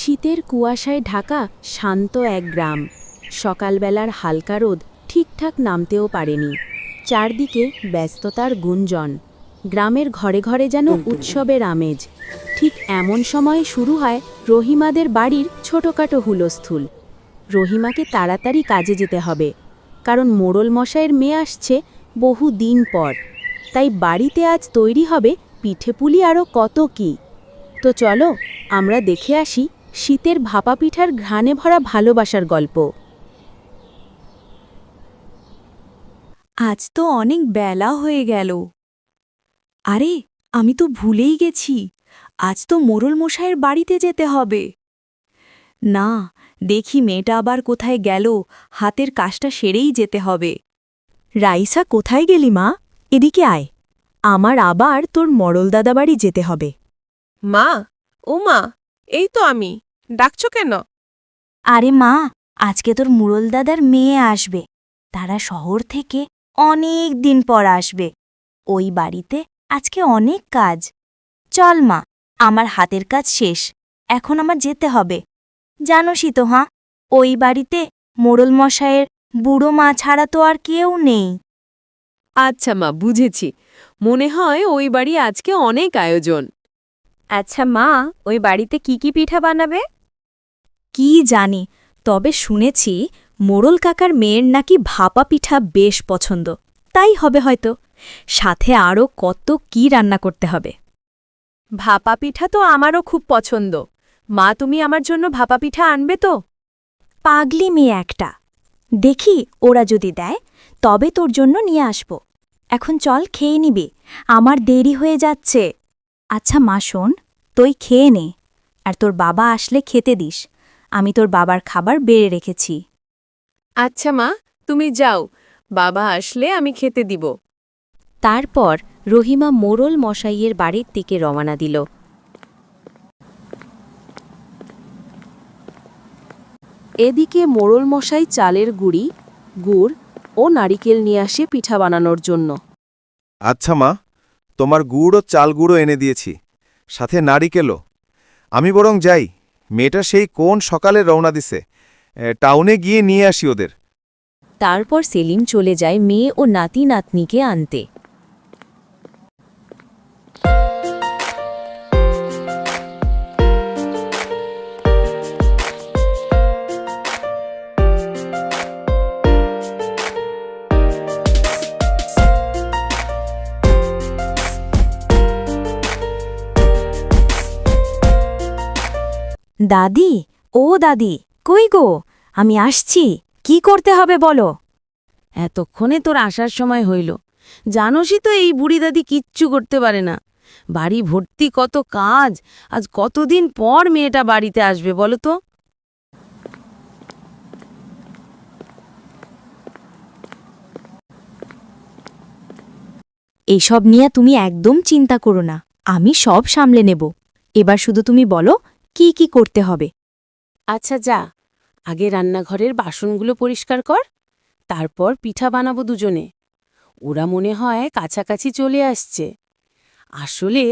শীতের কুয়াশায় ঢাকা শান্ত এক গ্রাম। সকালবেলার হালকা রোদ ঠিকঠাক নামতেও পারেনি। চারদিকে ব্যস্ততার গুঞ্জন। গ্রামের ঘরে ঘরে যেন উৎসবের আমেজ। ঠিক এমন সময়ে শুরু হয় রহিমাদের বাড়ির ছোটখাটো হুলস্থুল। রহিমাকে তাড়াতাড়ি কাজে যেতে হবে, কারণ মোড়ল মশাইয়ের মেয়ে আসছে বহু দিন পর। তাই বাড়িতে আজ তৈরি হবে পিঠেপুলি আরও কত কি। তো চলো আমরা দেখে আসি শীতের ভাপা পিঠার ঘ্রাণে ভরা ভালোবাসার গল্প। আজ তো অনেক বেলা হয়ে গেল। আরে আমি তো ভুলেই গেছি, আজ তো মোড়ল মশাইয়ের বাড়িতে যেতে হবে। না, দেখি মেয়েটা আবার কোথায় গেল, হাতের কাজটা সেরেই যেতে হবে। রাইসা কোথায় গেলি মা? এদিকে আয়, আমার আবার তোর মরল দাদা বাড়ি যেতে হবে। মা, ও মা, এই তো আমি, ডাকছো কেন? আরে মা, আজকে তোর মুরল দাদার মেয়ে আসবে। তারা শহর থেকে অনেক দিন পর আসবে। ওই বাড়িতে আজকে অনেক কাজ। চল মা, আমার হাতের কাজ শেষ, এখন আমার যেতে হবে। জানোসই তো ওই বাড়িতে মোড়ল মশায়ের বুড়ো মা ছাড়া তো আর কেউ নেই। আচ্ছা মা, বুঝেছি। মনে হয় ওই বাড়ি আজকে অনেক আয়োজন। আচ্ছা মা, ওই বাড়িতে কি কি পিঠা বানাবে? কি জানি, তবে শুনেছি মোড়ল কাকার মেয়ের নাকি ভাপা পিঠা বেশ পছন্দ। তাই হবে হয়তো, সাথে আরও কত কি রান্না করতে হবে। ভাপা পিঠা তো আমারও খুব পছন্দ। মা, তুমি আমার জন্য ভাপা পিঠা আনবে তো? পাগলি মেয়ে একটা। দেখি ওরা যদি দেয় তবে তোর জন্য নিয়ে আসব। এখন চল খেয়ে নিবি, আমার দেরি হয়ে যাচ্ছে। আচ্ছা মা শোন, তুই খেয়ে নে, আর তোর বাবা আসলে খেতে দিস। আমি তোর বাবার খাবার বেড়ে রেখেছি। আচ্ছা মা, তুমি যাও, বাবা আসলে আমি খেতে দিব। তারপর রহিমা মোড়ল মশাইয়ের বাড়ির দিকে রওনা দিল। এদিকে মোড়ল মশাই চালের গুঁড়ি, গুড় ও নারিকেল নিয়ে আসে পিঠা বানানোর জন্য। আচ্ছা মা, তোমার গুড় ও চাল গুঁড়ো এনে দিয়েছি, সাথে নারিকেলও। আমি বরং যাই, মেয়েটা সেই কোন সকালে রওনা দিছে, টাউনে গিয়ে নিয়ে আসি ওদের। তারপর সেলিম চলে যায় মেয়ে ও নাতি নাতনিকে আনতে। দাদি, ও দাদি, কই গো? আমি আসছি, কি করতে হবে বলো? এতক্ষণে তোর আসার সময় হইল। জানোসই তো এই বুড়ি দাদি কিচ্ছু করতে পারে না। বাড়ি ভর্তি কত কাজ, আজ কতদিন পর মেয়েটা বাড়িতে আসবে বলো তো? এইসব নিয়ে তুমি একদম চিন্তা করো না, আমি সব সামলে নেব। এবার শুধু তুমি বলো কি কি করতে হবে। আচ্ছা যা, আগে রান্নাঘরের বাসনগুলো পরিষ্কার কর, তারপর পিঠা বানাবো দুজনে। ওরা মনে হয় কাছাকাছি চলে আসছে। আসলে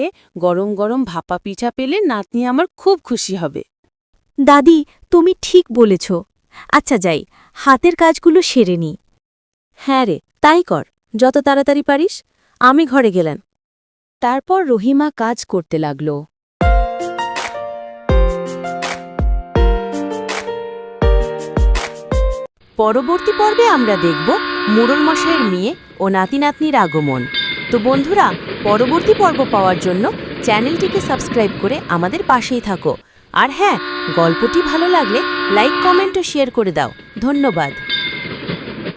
গরম গরম ভাপা পিঠা পেলে নাতনি আমার খুব খুশি হবে। দাদি, তুমি ঠিক বলেছ। আচ্ছা যাই, হাতের কাজগুলো সেরে নি। হ্যাঁ রে, তাই কর, যত তাড়াতাড়ি পারিস। আমি ঘরে গেলাম। তারপর রহিমা কাজ করতে লাগল। পরবর্তী পর্বে আমরা দেখব মোড়ল মশাইয়ের মেয়ে ও নাতি নাতনির আগমন। তো বন্ধুরা, পরবর্তী পর্ব পাওয়ার জন্য চ্যানেলটিকে সাবস্ক্রাইব করে আমাদের পাশেই থাকো। আর হ্যাঁ, গল্পটি ভালো লাগলে লাইক, কমেন্ট ও শেয়ার করে দাও। ধন্যবাদ।